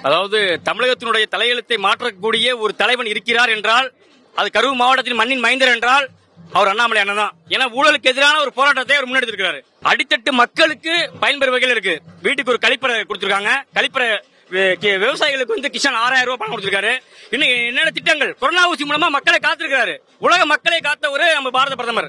அதாவது தமிழகத்தினுடைய தலையெழுத்தை மாற்றக்கூடிய ஒரு தலைவன் இருக்கிறார் என்றால் அது கரூர் மாவட்டத்தின் மண்ணின் மைந்தர் என்றால் அவர் அண்ணாமலை அண்ணன் தான். ஏன்னா ஊழலுக்கு எதிரான ஒரு போராட்டத்தை அவர் முன்னெடுத்திருக்கிறாரு. அடித்தட்டு மக்களுக்கு பயன்பெறும் வகையில் இருக்கு. வீட்டுக்கு ஒரு கழிப்பறை கொடுத்திருக்காங்க. கழிப்பறை விவசாயிகளுக்கு வந்து கிஷான் 6000 ரூபாய் பணம் கொடுத்திருக்காரு. இன்னும் என்னென்ன திட்டங்கள் கொரோனா ஊசி மூலமா மக்களை காத்திருக்கிறாரு. உலக மக்களை காத்த ஒரு நம்ம பாரத பிரதமர்.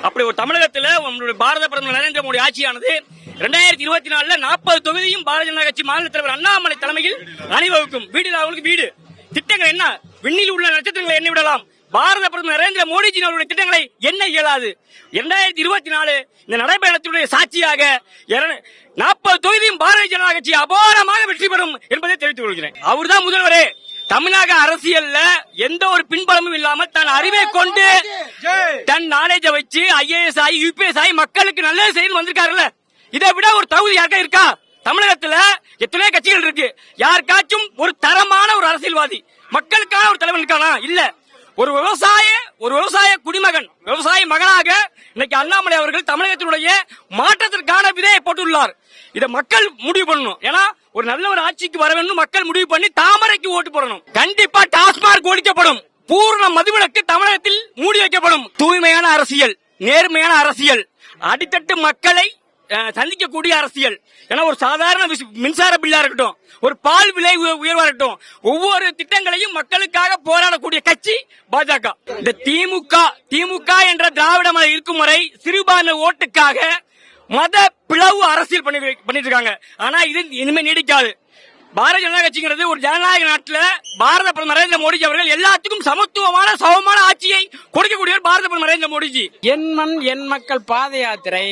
அப்படி ஒரு தமிழகத்தில் நம்மளுடைய பாரத பிரதமர் நரேந்திர மோடி ஆட்சியானது 2024 40 தொகுதியும் பாரதிய ஜனதா கட்சி மாநில தலைவர் அண்ணாமலை தலைமையில் அணிவகுக்கும். வீடு அவங்களுக்கு வீடு திட்டங்கள் என்ன, விண்ணில் உள்ள நட்சத்திரங்களை எண்ணி விடலாம். பாரத பிரதமர் நரேந்திர மோடிஜி அவருடைய திட்டங்களை என்ன இயலாது. 2024 இந்த நடைபயணத்தினுடைய சாட்சியாக 40 தொகுதியும் பாரதிய ஜனதா கட்சி அபாரமாக வெற்றி பெறும் என்பதை தெரிவித்துக் கொள்கிறேன். அவர்தான் முதல்வரே. தமிழக அரசியல்ல எந்த ஒரு பின்பலமும் இல்லாமல் தன் அறிவை கொண்டு தன் நாலேஜ வச்சு IAS ஆகி UPS ஆகி மக்களுக்கு நல்லது செய்து வந்திருக்காருல்ல. இதை விட ஒரு தகுதி யாருக்கா இருக்கா? தமிழகத்துல எத்தனை கட்சிகள் இருக்கு. யாருக்காச்சும் ஒரு தரமான ஒரு அரசியல்வாதி மக்களுக்கான ஒரு தலைவன் இருக்கானா? இல்ல. ஒரு விவசாய குடிமகன், விவசாய மகனாக இன்னைக்கு அண்ணாமலை அவர்கள் தமிழகத்தினுடைய மாற்றத்திற்கான விதையை போட்டுள்ளார். இதை மக்கள் முடிவு பண்ணணும். ஏன்னா ஒரு நல்ல ஒரு ஆட்சிக்கு வர வேண்டும். மக்கள் முடிவு பண்ணி தாமரைக்கு ஓட்டு போடணும். கண்டிப்பா டாஸ்மாக் ஒழிக்கப்படும். பூர்ண மதுவிலக்கு தமிழகத்தில் மூடி வைக்கப்படும். தூய்மையான அரசியல், நேர்மையான அரசியல், அடித்தட்டு மக்களை சந்திக்கக்கூடிய அரசியல். ஏன்னா ஒரு சாதாரண மின்சார பில்லா இருக்கட்டும், ஒரு பால் விலை உயர்வா இருக்கட்டும், ஒவ்வொரு திட்டங்களையும் மக்களுக்காக போராடக்கூடிய கட்சி பாஜக. இந்த திமுக என்ற திராவிட மதம் இருக்கும் வரை சிறுபான்மை ஓட்டுக்காக மத பிளவு அரசியல் பண்ணிட்டு இருக்காங்க. ஆனா இது இனிமே நீடிக்காது. பாரதிய ஜனதா கட்சிங்கிறது ஒரு ஜனநாயக நாட்டில் பாரத பிரதமர் நரேந்திர மோடிஜி அவர்கள் எல்லாத்துக்கும் சமமான ஆட்சியை கொடுக்கக்கூடியவர் பாரத பிரதமர் நரேந்திர மோடிஜி. என் மண் என் மக்கள் பாத யாத்திரை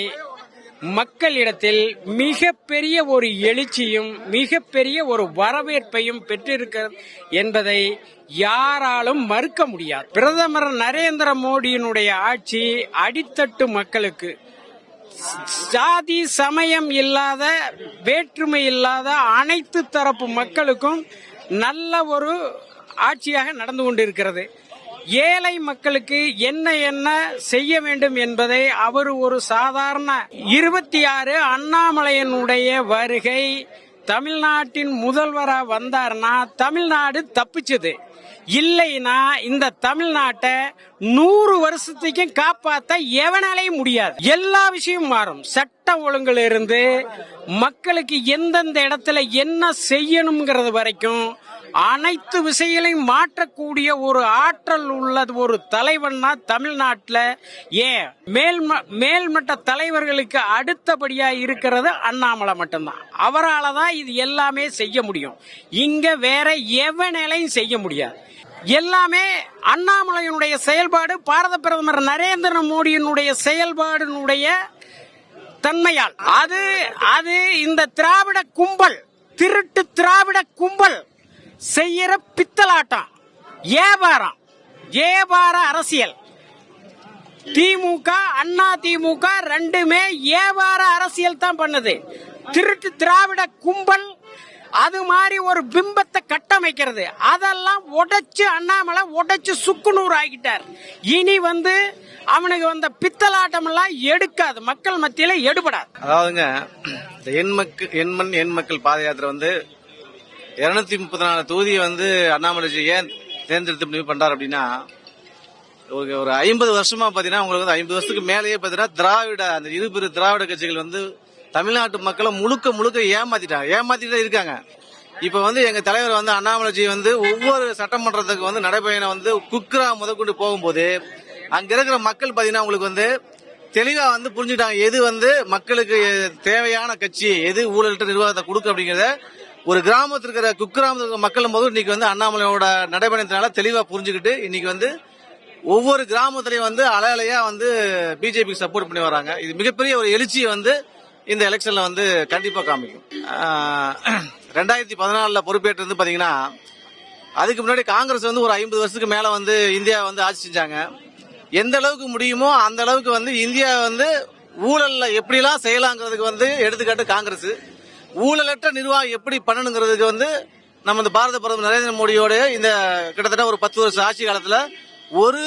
மக்களிடத்தில் மிகப்பெரிய ஒரு எழுச்சியும் மிகப்பெரிய ஒரு வரவேற்பையும் பெற்றிருக்கிறது என்பதை யாராலும் மறுக்க முடியாது. பிரதமர் நரேந்திர மோடியினுடைய ஆட்சி அடித்தட்டு மக்களுக்கு, சாதி சமயம் இல்லாத, வேற்றுமை இல்லாத அனைத்து தரப்பு மக்களுக்கும் நல்ல ஒரு ஆட்சியாக நடந்து கொண்டிருக்கிறது. ஏழை மக்களுக்கு என்ன செய்ய வேண்டும் என்பதை அவர் ஒரு சாதாரண 26 அண்ணாமலையினுடைய வருகை தமிழ்நாட்டின் முதல்வரா வந்தார்னா தமிழ்நாடு தப்பிச்சது. இல்லைன்னா இந்த தமிழ்நாட்டை 100 வருஷத்துக்கும் காப்பாற்ற எவனாலையும் முடியாது. எல்லா விஷயமும் மாறும். சட்டம் ஒழுங்குல இருந்து மக்களுக்கு எந்தெந்த இடத்துல என்ன செய்யணுங்கிறது வரைக்கும் அனைத்து விஷயங்களையும் மாற்றக்கூடிய ஒரு ஆற்றல் உள்ளது ஒரு தலைவன்னா தமிழ்நாட்டில் மேல்மட்ட தலைவர்களுக்கு அடுத்தபடியா இருக்கிறது அண்ணாமலை மட்டும்தான். அவரால் தான் இது எல்லாமே செய்ய முடியும். இங்க வேற எவனாலையும் செய்ய முடியாது. எல்லாமே அண்ணாமலையினுடைய செயல்பாடு, பாரத பிரதமர் நரேந்திர மோடியினுடைய செயல்பாடுடைய தன்மையால். அது இந்த திராவிட கும்பல், திருட்டு திராவிட கும்பல் செய்யற பித்தலாட்டம், வியாபார அரசியல். திமுக அண்ணா திமுக ரெண்டுமே வியாபார அரசியல் தான் பண்ணுது. திருட்டு திராவிட கும்பல் அது மாதிரி ஒரு பிம்பத்தை கட்டமைக்கிறது. அதெல்லாம் உடைச்சு அண்ணாமலை உடைச்சு சுக்குநூறு ஆகிட்டார். இனி அவனுக்கு வந்த பித்தலாட்டம் எல்லாம் எடுக்காது, மக்கள் மத்தியில எடுபடாது. அதாவதுங்க, என் மண் என் மக்கள் பாத யாத்திரை 234 தொகுதியை அண்ணாமலைஜி ஏன் தேர்ந்தெடுத்து முடிவு பண்றாரு அப்படின்னா, ஒரு 50 வருஷமா பாத்தீங்கன்னா உங்களுக்கு 50 வருஷத்துக்கு மேலேயே பாத்தீங்கன்னா அந்த இருபெரு திராவிட கட்சிகள் தமிழ்நாட்டு மக்களை முழுக்க ஏமாத்திட்டு இருக்காங்க. இப்ப எங்க தலைவர் அண்ணாமலைஜி ஒவ்வொரு சட்டமன்றத்துக்கு நடைபயணம் குக்ரா முதற்கொண்டு போகும்போது அங்க இருக்கிற மக்கள் பாத்தீங்கன்னா உங்களுக்கு தெளிவா புரிஞ்சுட்டாங்க. எது மக்களுக்கு தேவையான கட்சி, எது ஊழல்ட்ட நிர்வாகத்தை கொடுக்கு அப்படிங்கறத ஒரு கிராமத்தில் இருக்கிற குக்கிராமத்தில் மக்கள் போது இன்னைக்கு அண்ணாமலையோட நடைபயணத்தினால தெளிவா புரிஞ்சுக்கிட்டு இன்னைக்கு ஒவ்வொரு கிராமத்திலையும் அலையா பிஜேபிக்கு சப்போர்ட் பண்ணி வராங்க. இது மிகப்பெரிய ஒரு எழுச்சியை இந்த எலெக்ஷன்ல கண்டிப்பா காமிக்கும். 2014 பொறுப்பேற்று பாத்தீங்கன்னா அதுக்கு முன்னாடி காங்கிரஸ் ஒரு 50 வருஷத்துக்கு மேல இந்தியா ஆட்சி செஞ்சாங்க. எந்த அளவுக்கு முடியுமோ அந்த அளவுக்கு இந்தியா ஊழல்ல எப்படிலாம் செய்யலாங்கிறதுக்கு எடுத்துக்காட்டு காங்கிரஸ். ஊழலற்ற நிர்வாகம் எப்படி பண்ணணுங்கிறதுக்கு நம்ம பாரத பிரதமர் நரேந்திர மோடியோட இந்த கிட்டத்தட்ட ஒரு 10 வருஷ ஆட்சி காலத்துல ஒரு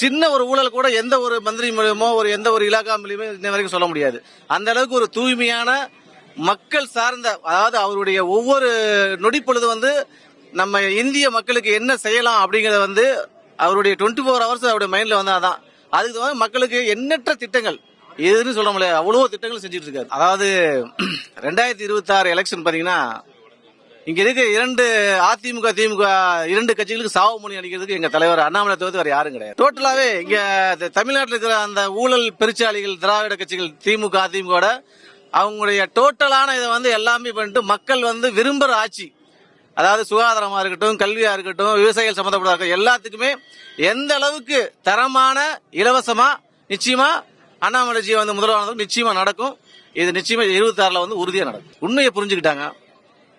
சின்ன ஒரு ஊழல் கூட எந்த ஒரு மந்திரி மூலியமோ எந்த ஒரு இலாகா மூலியமோ இன்ன வரைக்கும் சொல்ல முடியாது. அந்த அளவுக்கு ஒரு தூய்மையான மக்கள் சார்ந்த, அதாவது அவருடைய ஒவ்வொரு நொடி பொழுது வந்து நம்ம இந்திய மக்களுக்கு என்ன செய்யலாம் அப்படிங்கறத வந்து அவருடைய 24 ஹவர்ஸ் அவருடைய மைண்ட்ல வந்து அதான். அதுக்கு வந்து மக்களுக்கு எண்ணற்ற திட்டங்கள், எதுன்னு சொல்ல முடியல, அவ்வளவு திட்டங்கள் செஞ்சுட்டு இருக்காரு. அதாவது 2026 எலெக்ஷன் பாத்தீங்கன்னா இங்க இருக்க அதிமுக திமுக 2 கட்சிகளுக்கு சாவு மணி அடிக்கிறதுக்கு எங்க தலைவர் அண்ணாமலை தவிர்த்து வேற யாரும் கிடையாது. டோட்டலாவே இங்க தமிழ்நாட்டில் இருக்கிற அந்த ஊழல் பெருச்சாளிகள் திராவிட கட்சிகள் திமுக அதிமுக அவங்களுடைய டோட்டலான இதை வந்து எல்லாமே பண்ணிட்டு மக்கள் வந்து விரும்புற ஆட்சி, அதாவது சுகாதாரமா இருக்கட்டும், கல்வியா இருக்கட்டும், விவசாயிகள் சம்பந்தப்பட்ட இருக்கட்டும், எல்லாத்துக்குமே எந்த அளவுக்கு தரமான இலவசமா நிச்சயமா அண்ணாமலைஜி வந்து முதல்வர் நிச்சயமா நடக்கும். இது நிச்சயமா 26ல வந்து உறுதியா நடக்கும். உண்மையை புரிஞ்சுக்கிட்டாங்க.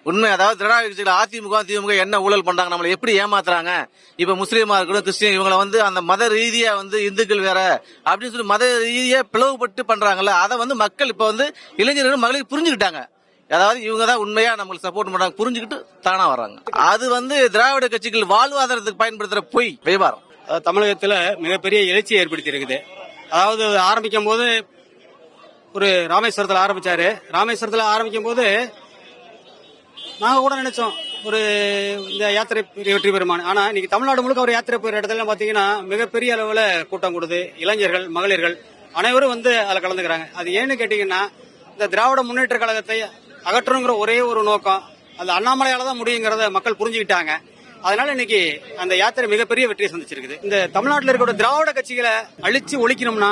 உண்மை, அதாவது திராவிட கட்சிகள் அதிமுக திமுக என்ன ஊழல் பண்றாங்க, நம்மளை எப்படி ஏமாத்துறாங்க. இப்ப முஸ்லீமா இருக்கட்டும், கிறிஸ்டின், இவங்களை வந்து அந்த மத ரீதியா வந்து இந்துக்கள் வேற அப்படின்னு சொல்லி மத ரீதியா பிளவுபட்டு பண்றாங்கல்ல, அதை வந்து மக்கள் இப்ப வந்து இளைஞர்கள் மகளிர் புரிஞ்சுக்கிட்டாங்க. அதாவது இவங்க தான் உண்மையா நம்மளுக்கு சப்போர்ட் பண்றாங்க, புரிஞ்சுக்கிட்டு தானா வர்றாங்க. அது வந்து திராவிட கட்சிகள் வாழ்வாதாரத்துக்கு பயன்படுத்துற பொய் வியாபாரம் தமிழகத்துல மிகப்பெரிய எழுச்சியை ஏற்படுத்தி இருக்குது. அதாவது ஆரம்பிக்கும் போது ஒரு ராமேஸ்வரத்தில் ஆரம்பிச்சாரு. ராமேஸ்வரத்தில் ஆரம்பிக்கும் போது நாங்க கூட நினைச்சோம் ஒரு இந்த யாத்திரை வெற்றி பெறுமானு. ஆனா இன்னைக்கு தமிழ்நாடு முழுக்க ஒரு யாத்திரை போகிற இடத்துல பாத்தீங்கன்னா மிகப்பெரிய அளவுல கூட்டம் கூடுது. இளைஞர்கள், மகளிர்கள் அனைவரும் வந்து அதுல கலந்துக்கிறாங்க. அது ஏன்னு கேட்டீங்கன்னா, இந்த திராவிட முன்னேற்ற கழகத்தை அகற்றணுங்கிற ஒரே ஒரு நோக்கம், அது அண்ணாமலையால தான் முடியுங்கிறத மக்கள் புரிஞ்சுக்கிட்டாங்க. அதனால இன்னைக்கு அந்த யாத்திரை மிகப்பெரிய வெற்றியை சந்திச்சிருக்குது. இந்த தமிழ்நாட்டில் இருக்கிற திராவிட கட்சிகளை அழிச்சு ஒழிக்கணும்னா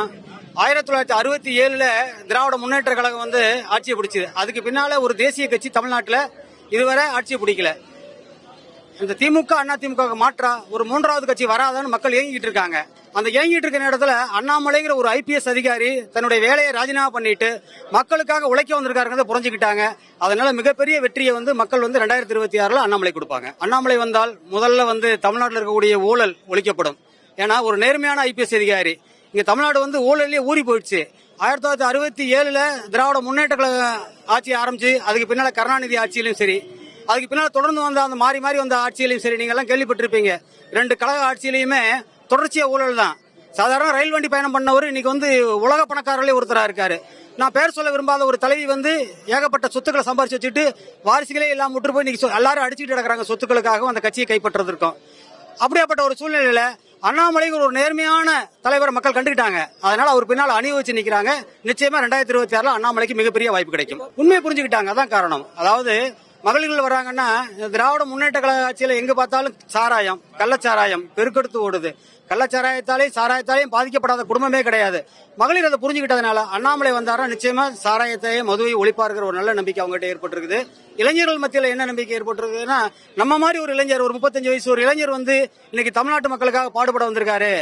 1967ல திராவிட முன்னேற்ற கழகம் வந்து ஆட்சியை பிடிச்சது. அதுக்கு பின்னால ஒரு தேசிய கட்சி தமிழ்நாட்டில் இதுவரை ஆட்சியை பிடிக்கல. இந்த திமுக அண்ணா திமுக மாற்றா ஒரு 3வது கட்சி வராதான்னு மக்கள் ஏங்கிட்டு இருக்காங்க. அந்த ஏங்கிட்டு இருக்கிற நேரத்துல அண்ணாமலைங்கிற ஒரு IPS அதிகாரி தன்னுடைய வேலையை ராஜினாமா பண்ணிட்டு மக்களுக்காக உழைக்க வந்திருக்காருங்கிறத புரிஞ்சுக்கிட்டாங்க. அதனால மிகப்பெரிய வெற்றியை வந்து மக்கள் வந்து 2026ல அண்ணாமலை கொடுப்பாங்க. அண்ணாமலை வந்தால் முதல்ல வந்து தமிழ்நாட்டில் இருக்கக்கூடிய ஊழல் ஒழிக்கப்படும். ஏன்னா ஒரு நேர்மையான IPS அதிகாரி. இங்க தமிழ்நாடு வந்து ஊழலே ஊறி போயிடுச்சு. 1967ல திராவிட முன்னேற்ற கழக ஆட்சி ஆரம்பிச்சு அதுக்கு பின்னால கருணாநிதி ஆட்சியிலும் சரி, அதுக்கு பின்னால தொடர்ந்து வந்த அந்த மாறி மாறி வந்த ஆட்சியிலையும் சரி, நீங்க எல்லாம் கேள்விப்பட்டிருப்பீங்க. 2 கழக ஆட்சியிலையுமே தொடர்ச்சியா ஊழல் தான். சாதாரண ரயில் வண்டி பயணம் பண்ணவர் இன்னைக்கு வந்து உலக பணக்காரர்களே ஒருத்தரா இருக்காரு. நான் பேர் சொல்ல விரும்பாத ஒரு தலைவி வந்து ஏகப்பட்ட சொத்துக்களை சம்பாரிச்சு வச்சுட்டு வாரிசுகளே எல்லாம் முற்று போய் இன்னைக்கு எல்லாரும் அடிச்சுட்டு கிடக்குறாங்க சொத்துக்களுக்காகவும் அந்த கட்சியை கைப்பற்றுறதுக்கும். அப்படியாப்பட்ட ஒரு சூழ்நிலையில அண்ணாமலை ஒரு நேர்மையான தலைவரை மக்கள் கண்டுக்கிட்டாங்க. அதனால அவர் பின்னால் அணி வச்சு நிக்கிறாங்க. நிச்சயமா 2026ல அண்ணாமலைக்கு மிகப்பெரிய வாய்ப்பு கிடைக்கும். உண்மையை புரிஞ்சுக்கிட்டாங்க, அதான் காரணம். அதாவது மகளிர்கள் வராங்கன்னா, திராவிட முன்னேற்ற கழக ஆட்சியில எங்க பார்த்தாலும் சாராயம், கள்ளச்சாராயம் பெருக்கெடுத்து ஓடுது. சாராயத்தாலையும் பாதிக்கப்படாத குடும்பமே கிடையாது. மகளிர் அதை புரிஞ்சுக்கிட்டதுனால அண்ணாமலை வந்தாரா நிச்சயமா சாராயத்தையும் மதுவை ஒழிப்பாருங்கிற ஒரு நல்ல நம்பிக்கை அவங்ககிட்ட ஏற்பட்டிருக்குது. இளைஞர்கள் மத்தியில் என்ன நம்பிக்கை ஏற்பட்டிருக்குதுன்னா, நம்ம மாதிரி ஒரு இளைஞர், ஒரு 35 வயசு ஒரு இளைஞர் வந்து இன்னைக்கு தமிழ்நாட்டு மக்களுக்காக பாடுபட வந்திருக்காரு.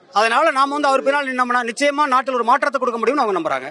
அதனால நாம வந்து அவர் பின்னால் நின்னோம்னா நிச்சயமா நாட்டில் ஒரு மாற்றத்தை கொடுக்க முடியும்னு அவங்க நம்புறாங்க.